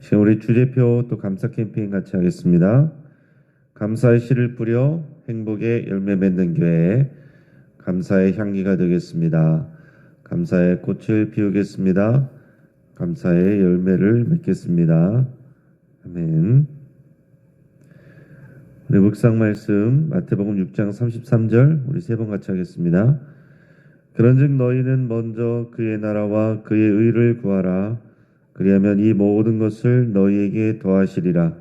지금 우리 주제표 또 감사 캠페인 같이 하겠습니다. 감사의 씨를 뿌려 행복의 열매 맺는 교회, 감사의 향기가 되겠습니다. 감사의 꽃을 피우겠습니다. 감사의 열매를 맺겠습니다. 아멘. 우리 묵상 말씀 마태복음 6장 33절 우리 세 번 같이 하겠습니다. 그런즉 너희는 먼저 그의 나라와 그의 의를 구하라. 그리하면 이 모든 것을 너희에게 더하시리라.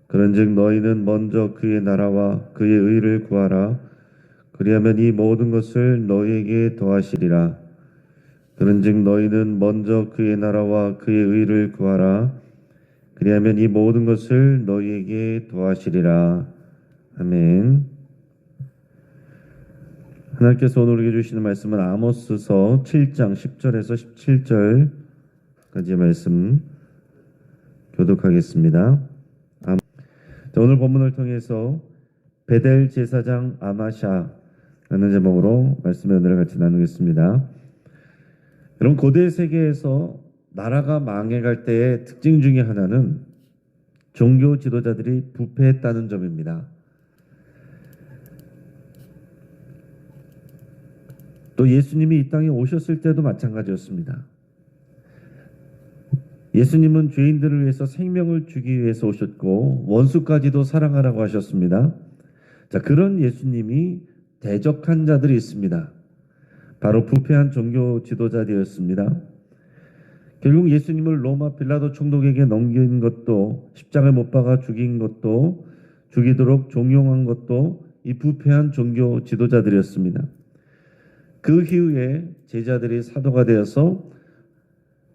그런즉 너희는 먼저 그의 나라와 그의 의를 구하라. 그리하면 이 모든 것을 너희에게 더하시리라. 그런즉 너희는 먼저 그의 나라와 그의 의를 구하라. 그리하면 이 모든 것을 너희에게 더하시리라. 아멘. 하나님께서 오늘 우리에게 주시는 말씀은 아모스서 7장 10절에서 17절까지의 말씀 교독하겠습니다. 오늘 본문을 통해서 베델 제사장 아마샤라는 제목으로 말씀의 은혜를 같이 나누겠습니다. 여러분, 고대 세계에서 나라가 망해갈 때의 특징 중에 하나는 종교 지도자들이 부패했다는 점입니다. 또 예수님이 이 땅에 오셨을 때도 마찬가지였습니다. 예수님은 죄인들을 위해서 생명을 주기 위해서 오셨고 원수까지도 사랑하라고 하셨습니다. 자, 그런 예수님이 대적한 자들이 있습니다. 바로 부패한 종교 지도자들이었습니다. 결국 예수님을 로마 빌라도 총독에게 넘긴 것도, 십자가에 못 박아 죽인 것도, 죽이도록 종용한 것도 이 부패한 종교 지도자들이었습니다. 그 이후에 제자들이 사도가 되어서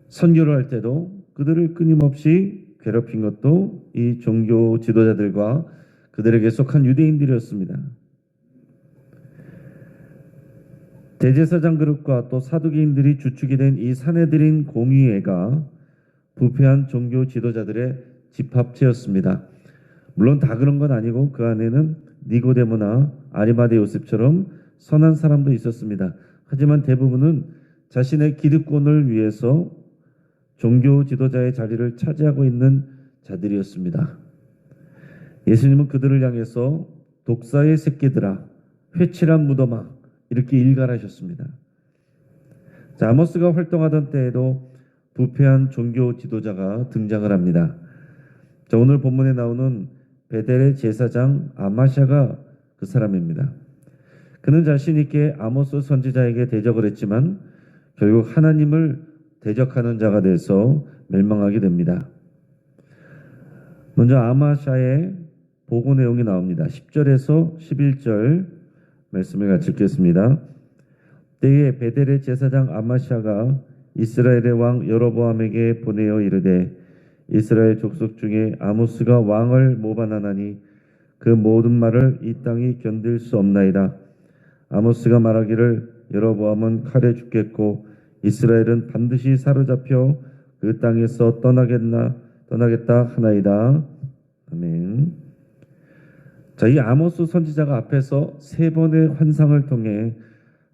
선교를 할 때도 그들을 끊임없이 괴롭힌 것도 이 종교 지도자들과 그들에게 속한 유대인들이었습니다. 대제사장 그룹과 또 사두개인들이 주축이 된 이 산헤드린 공의회가 부패한 종교 지도자들의 집합체였습니다. 물론 다 그런 건 아니고 그 안에는 니고데모나 아리마대 요셉처럼 선한 사람도 있었습니다. 하지만 대부분은 자신의 기득권을 위해서 종교 지도자의 자리를 차지하고 있는 자들이었습니다. 예수님은 그들을 향해서 독사의 새끼들아, 회칠한 무덤아, 이렇게 일갈하셨습니다. 자, 아모스가 활동하던 때에도 부패한 종교 지도자가 등장을 합니다. 자, 오늘 본문에 나오는 베델의 제사장 아마샤가 그 사람입니다. 그는 자신 있게 아모스 선지자에게 대적을 했지만 결국 하나님을 대적하는 자가 돼서 멸망하게 됩니다. 먼저 아마샤의 보고 내용이 나옵니다. 10절에서 11절 말씀을 같이 읽겠습니다. 때에 베델의 제사장 아마샤가 이스라엘의 왕 여로보암에게 보내어 이르되 이스라엘 족속 중에 아모스가 왕을 모반하나니 그 모든 말을 이 땅이 견딜 수 없나이다. 아모스가 말하기를 여로보암은 칼에 죽겠고 이스라엘은 반드시 사로잡혀 그 땅에서 떠나겠다 하나이다. 아멘. 자, 이 아모스 선지자가 앞에서 세 번의 환상을 통해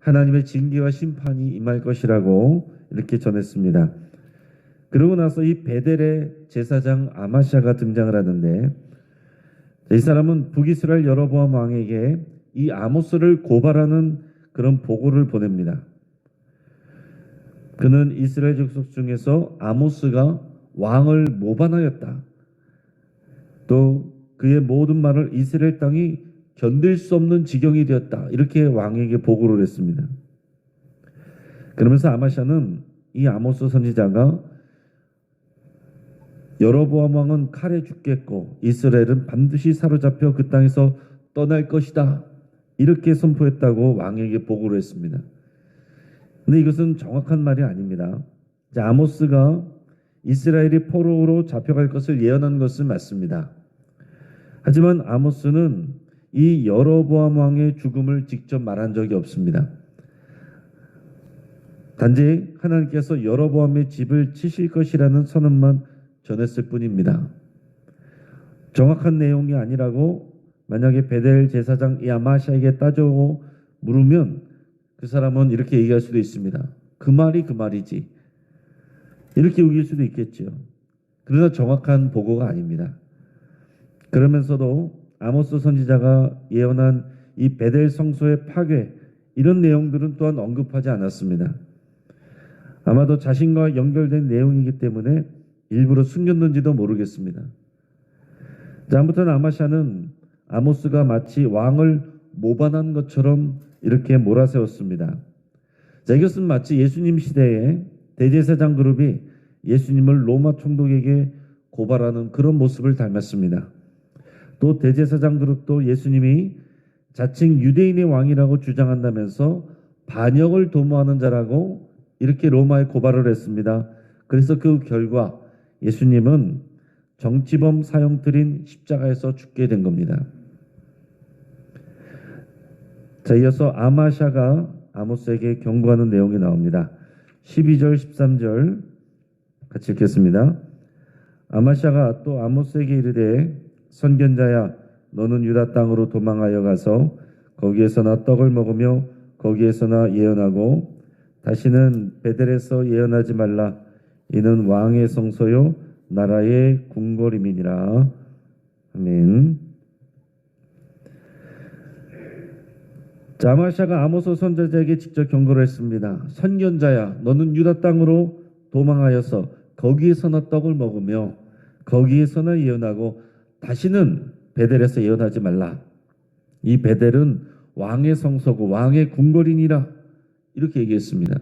하나님의 징계와 심판이 임할 것이라고 이렇게 전했습니다. 그러고 나서 이 베델의 제사장 아마샤가 등장을 하는데, 이 사람은 북이스라엘 여로보암 왕에게 이 아모스를 고발하는 그런 보고를 보냅니다. 그는 이스라엘 족속 중에서 아모스가 왕을 모반하였다. 또 그의 모든 말을 이스라엘 땅이 견딜 수 없는 지경이 되었다. 이렇게 왕에게 보고를 했습니다. 그러면서 아마샤는 이 아모스 선지자가 여로보암 왕은 칼에 죽겠고 이스라엘은 반드시 사로잡혀 그 땅에서 떠날 것이다. 이렇게 선포했다고 왕에게 보고를 했습니다. 근데 이것은 정확한 말이 아닙니다. 아모스가 이스라엘이 포로로 잡혀갈 것을 예언한 것은 맞습니다. 하지만 아모스는 이 여로보암 왕의 죽음을 직접 말한 적이 없습니다. 단지 하나님께서 여로보암의 집을 치실 것이라는 선언만 전했을 뿐입니다. 정확한 내용이 아니라고 만약에 베델 제사장 이 아마샤에게 따져오고 물으면 그 사람은 이렇게 얘기할 수도 있습니다. 그 말이 그 말이지. 이렇게 우길 수도 있겠죠. 그러나 정확한 보고가 아닙니다. 그러면서도 아모스 선지자가 예언한 이 베델 성소의 파괴 이런 내용들은 또한 언급하지 않았습니다. 아마도 자신과 연결된 내용이기 때문에 일부러 숨겼는지도 모르겠습니다. 자, 아무튼 아마샤는 아모스가 마치 왕을 모반한 것처럼 이렇게 몰아세웠습니다. 자, 이것은 마치 예수님 시대에 대제사장 그룹이 예수님을 로마 총독에게 고발하는 그런 모습을 닮았습니다. 또 대제사장 그룹도 예수님이 자칭 유대인의 왕이라고 주장한다면서 반역을 도모하는 자라고 이렇게 로마에 고발을 했습니다. 그래서 그 결과 예수님은 정치범 사형틀인 십자가에서 죽게 된 겁니다. 자, 이어서 아마샤가 아모스에게 경고하는 내용이 나옵니다. 12절 13절 같이 읽겠습니다. 아마샤가 또 아모스에게 이르되 선견자야 너는 유다 땅으로 도망하여 가서 거기에서나 떡을 먹으며 거기에서나 예언하고 다시는 베델에서 예언하지 말라. 이는 왕의 성소요 나라의 궁궐임이니라. 아멘. 자, 아마샤가 아모스 선지자에게 직접 경고를 했습니다. 선견자야 너는 유다 땅으로 도망하여서 거기에서나 떡을 먹으며 거기에서나 예언하고 다시는 베델에서 예언하지 말라. 이 베델은 왕의 성소고 왕의 궁궐이니라. 이렇게 얘기했습니다.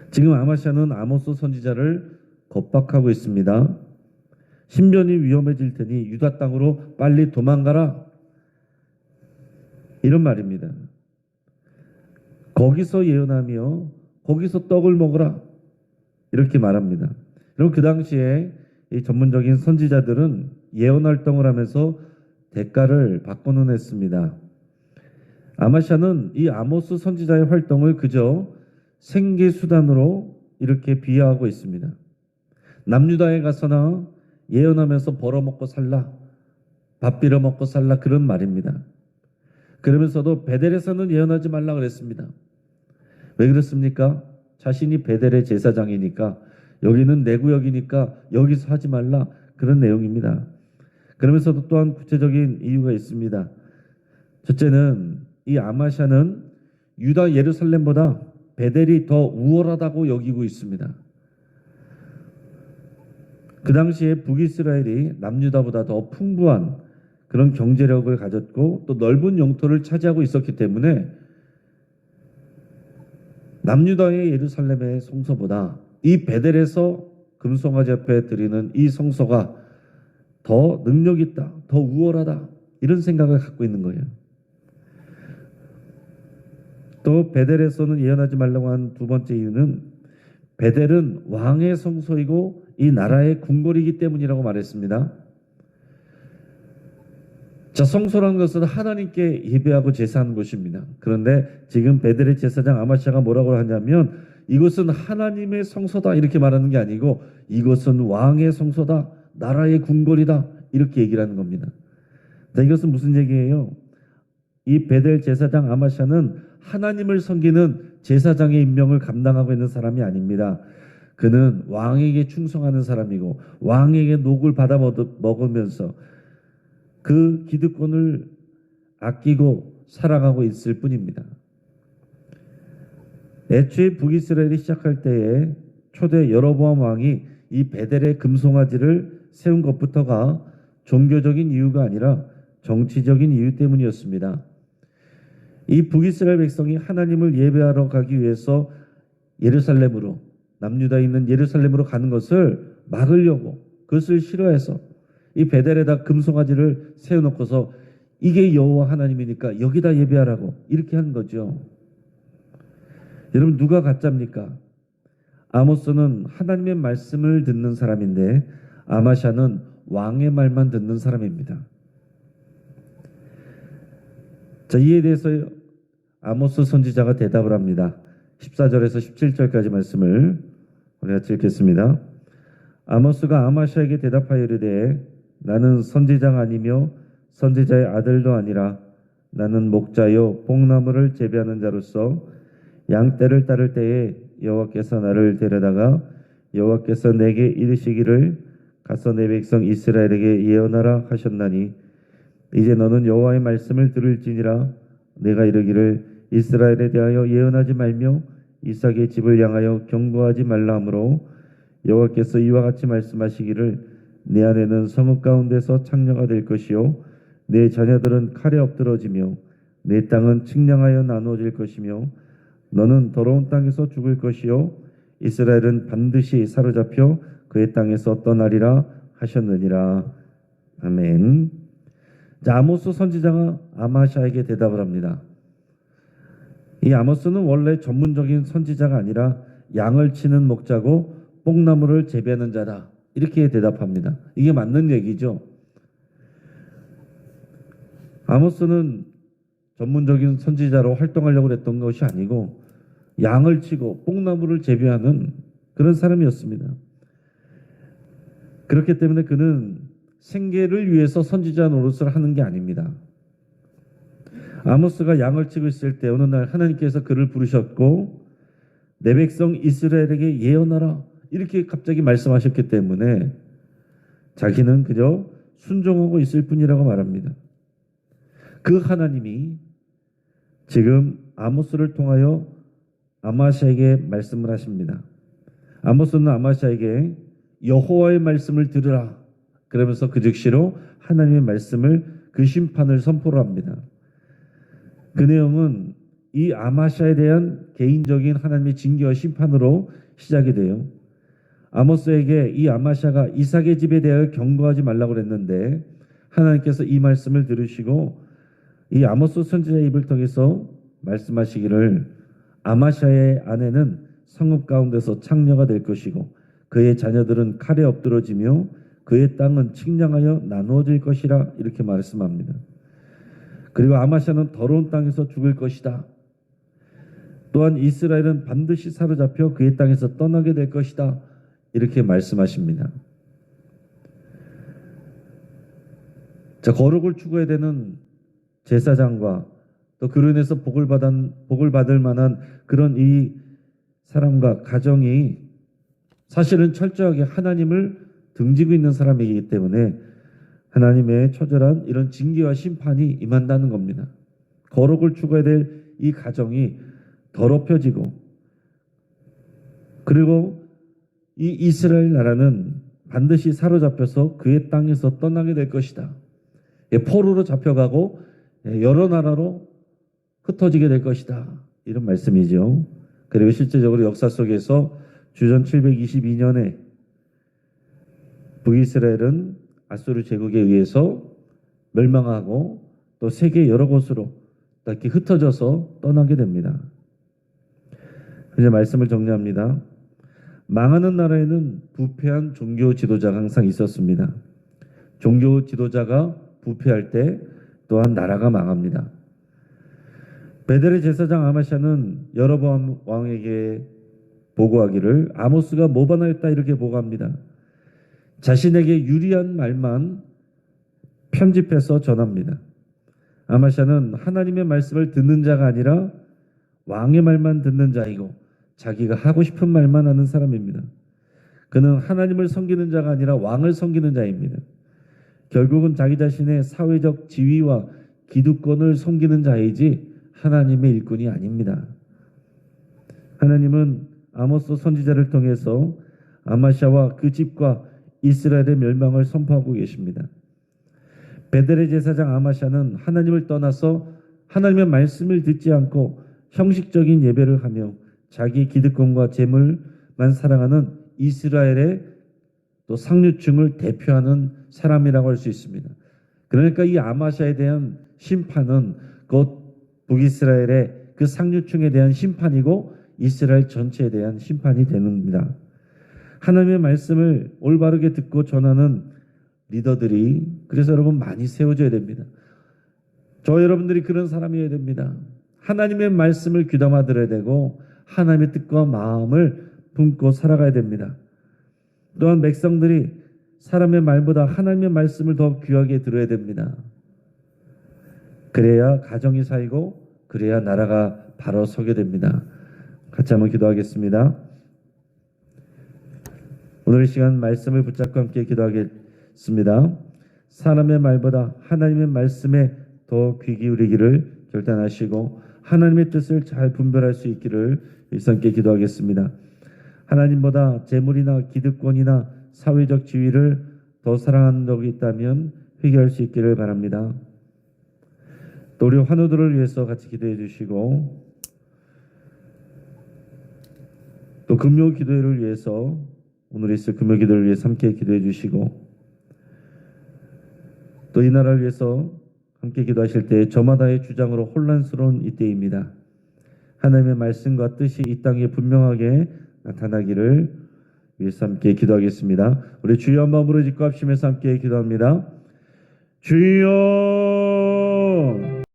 지금 아마샤는 아모스 선지자를 겁박하고 있습니다. 신변이 위험해질 테니 유다 땅으로 빨리 도망가라. 이런 말입니다. 거기서 예언하며 거기서 떡을 먹으라. 이렇게 말합니다. 그럼 그 당시에 이 전문적인 선지자들은 예언 활동을 하면서 대가를 받고는 했습니다. 아마샤는 이 아모스 선지자의 활동을 그저 생계수단으로 이렇게 비하하고 있습니다. 남유다에 가서나 예언하면서 벌어먹고 살라, 밥 빌어먹고 살라 그런 말입니다. 그러면서도 베델에서는 예언하지 말라 그랬습니다. 왜 그렇습니까? 자신이 베델의 제사장이니까 여기는 내 구역이니까 여기서 하지 말라 그런 내용입니다. 그러면서도 또한 구체적인 이유가 있습니다. 첫째는 이 아마샤는 유다 예루살렘보다 베델이 더 우월하다고 여기고 있습니다. 그 당시에 북이스라엘이 남유다보다 더 풍부한 그런 경제력을 가졌고 또 넓은 영토를 차지하고 있었기 때문에 남유다의 예루살렘의 성소보다 이 베델에서 금송아지 앞에 드리는 이 성소가 더 능력 있다, 더 우월하다 이런 생각을 갖고 있는 거예요. 또 베델에서는 예언하지 말라고 한 두 번째 이유는 베델은 왕의 성소이고 이 나라의 궁궐이기 때문이라고 말했습니다. 자, 성소라는 것은 하나님께 예배하고 제사하는 곳입니다. 그런데 지금 베델의 제사장 아마샤가 뭐라고 하냐면 이것은 하나님의 성소다 이렇게 말하는 게 아니고 이것은 왕의 성소다, 나라의 궁궐이다 이렇게 얘기를 하는 겁니다. 자, 이것은 무슨 얘기예요? 이 베델 제사장 아마샤는 하나님을 섬기는 제사장의 임명을 감당하고 있는 사람이 아닙니다. 그는 왕에게 충성하는 사람이고 왕에게 녹을 받아 먹으면서 그 기득권을 아끼고 살아가고 있을 뿐입니다. 애초에 북이스라엘이 시작할 때에 초대 여로보암 왕이 이 베델의 금송아지를 세운 것부터가 종교적인 이유가 아니라 정치적인 이유 때문이었습니다. 이 북이스라엘 백성이 하나님을 예배하러 가기 위해서 예루살렘으로 남유다에 있는 예루살렘으로 가는 것을 막으려고 그것을 싫어해서 이 베델에다 금송아지를 세워놓고서 이게 여호와 하나님이니까 여기다 예배하라고 이렇게 한 거죠. 여러분 누가 가짜입니까? 아모스는 하나님의 말씀을 듣는 사람인데 아마샤는 왕의 말만 듣는 사람입니다. 자, 이에 대해서 아모스 선지자가 대답을 합니다. 14절에서 17절까지 말씀을 우리가 읽겠습니다. 아모스가 아마샤에게 대답하여 이르되 나는 선지자가 아니며 선지자의 아들도 아니라 나는 목자요 뽕나무를 재배하는 자로서 양떼를 따를 때에 여호와께서 나를 데려다가 여호와께서 내게 이르시기를 가서 내 백성 이스라엘에게 예언하라 하셨나니 이제 너는 여호와의 말씀을 들을지니라. 내가 이르기를 이스라엘에 대하여 예언하지 말며 이삭의 집을 향하여 경고하지 말라 하므로 여호와께서 이와 같이 말씀하시기를 내 안에는 성읍 가운데서 창녀가 될 것이요 내 자녀들은 칼에 엎드러지며 내 땅은 측량하여 나누어질 것이며 너는 더러운 땅에서 죽을 것이요 이스라엘은 반드시 사로잡혀 그의 땅에서 떠나리라 하셨느니라. 아멘. 자, 아모스 선지자가 아마샤에게 대답을 합니다. 이 아모스는 원래 전문적인 선지자가 아니라 양을 치는 목자고 뽕나무를 재배하는 자다. 이렇게 대답합니다. 이게 맞는 얘기죠. 아모스는 전문적인 선지자로 활동하려고 했던 것이 아니고 양을 치고 뽕나무를 재배하는 그런 사람이었습니다. 그렇기 때문에 그는 생계를 위해서 선지자 노릇을 하는 게 아닙니다. 아모스가 양을 치고 있을 때 어느 날 하나님께서 그를 부르셨고 내 백성 이스라엘에게 예언하라 이렇게 갑자기 말씀하셨기 때문에 자기는 그저 순종하고 있을 뿐이라고 말합니다. 그 하나님이 지금 아모스를 통하여 아마샤에게 말씀을 하십니다. 아모스는 아마샤에게 여호와의 말씀을 들으라 그러면서 그 즉시로 하나님의 말씀을 그 심판을 선포를 합니다. 그 내용은 이 아마샤에 대한 개인적인 하나님의 징계와 심판으로 시작이 돼요. 아모스에게 이 아마샤가 이삭의 집에 대하여 경고하지 말라고 그랬는데 하나님께서 이 말씀을 들으시고 이 아모스 선지자의 입을 통해서 말씀하시기를 아마샤의 아내는 성읍 가운데서 창녀가 될 것이고 그의 자녀들은 칼에 엎드러지며 그의 땅은 측량하여 나누어질 것이라 이렇게 말씀합니다. 그리고 아마샤는 더러운 땅에서 죽을 것이다. 또한 이스라엘은 반드시 사로잡혀 그의 땅에서 떠나게 될 것이다. 이렇게 말씀하십니다. 자, 거룩을 추구해야 되는 제사장과 또 그로 인해서 복을 받을 만한 그런 이 사람과 가정이 사실은 철저하게 하나님을 등지고 있는 사람이기 때문에 하나님의 처절한 이런 징계와 심판이 임한다는 겁니다. 거룩을 추구해야 될 이 가정이 더럽혀지고 그리고 이 이스라엘 나라는 반드시 사로잡혀서 그의 땅에서 떠나게 될 것이다. 포로로 잡혀가고 여러 나라로 흩어지게 될 것이다. 이런 말씀이죠. 그리고 실제적으로 역사 속에서 주전 722년에 북이스라엘은 아수르 제국에 의해서 멸망하고 또 세계 여러 곳으로 이렇게 흩어져서 떠나게 됩니다. 이제 말씀을 정리합니다. 망하는 나라에는 부패한 종교 지도자가 항상 있었습니다. 종교 지도자가 부패할 때 또한 나라가 망합니다. 베델의 제사장 아마샤는 여로보암 왕에게 보고하기를 아모스가 모반하였다 이렇게 보고합니다. 자신에게 유리한 말만 편집해서 전합니다. 아마샤는 하나님의 말씀을 듣는 자가 아니라 왕의 말만 듣는 자이고 자기가 하고 싶은 말만 하는 사람입니다. 그는 하나님을 섬기는 자가 아니라 왕을 섬기는 자입니다. 결국은 자기 자신의 사회적 지위와 기득권을 섬기는 자이지 하나님의 일꾼이 아닙니다. 하나님은 아모스 선지자를 통해서 아마샤와 그 집과 이스라엘의 멸망을 선포하고 계십니다. 베델의 제사장 아마샤는 하나님을 떠나서 하나님의 말씀을 듣지 않고 형식적인 예배를 하며 자기 기득권과 재물만 사랑하는 이스라엘의 또 상류층을 대표하는 사람이라고 할 수 있습니다. 그러니까 이 아마샤에 대한 심판은 곧 북이스라엘의 그 상류층에 대한 심판이고 이스라엘 전체에 대한 심판이 됩니다. 하나님의 말씀을 올바르게 듣고 전하는 리더들이 그래서 여러분 많이 세워져야 됩니다. 저 여러분들이 그런 사람이어야 됩니다. 하나님의 말씀을 귀담아 들어야 되고 하나님의 뜻과 마음을 품고 살아가야 됩니다. 또한 백성들이 사람의 말보다 하나님의 말씀을 더 귀하게 들어야 됩니다. 그래야 가정이 살고 그래야 나라가 바로 서게 됩니다. 같이 한번 기도하겠습니다. 오늘 이 시간 말씀을 붙잡고 함께 기도하겠습니다. 사람의 말보다 하나님의 말씀에 더 귀 기울이기를 결단하시고 하나님의 뜻을 잘 분별할 수 있기를 일성께 기도하겠습니다. 하나님보다 재물이나 기득권이나 사회적 지위를 더 사랑하는 적이 있다면 회개할 수 있기를 바랍니다. 또 우리 환우들을 위해서 같이 기도해 주시고 또 금요 기도회를 위해서 오늘 있을 금요 기도를 위해서 함께 기도해 주시고 또 이 나라를 위해서 함께 기도하실 때 저마다의 주장으로 혼란스러운 이때입니다. 하나님의 말씀과 뜻이 이 땅에 분명하게 나타나기를 위해서 함께 기도하겠습니다. 우리 주여 한 마음으로 짓고 합심해서 함께 기도합니다. 주여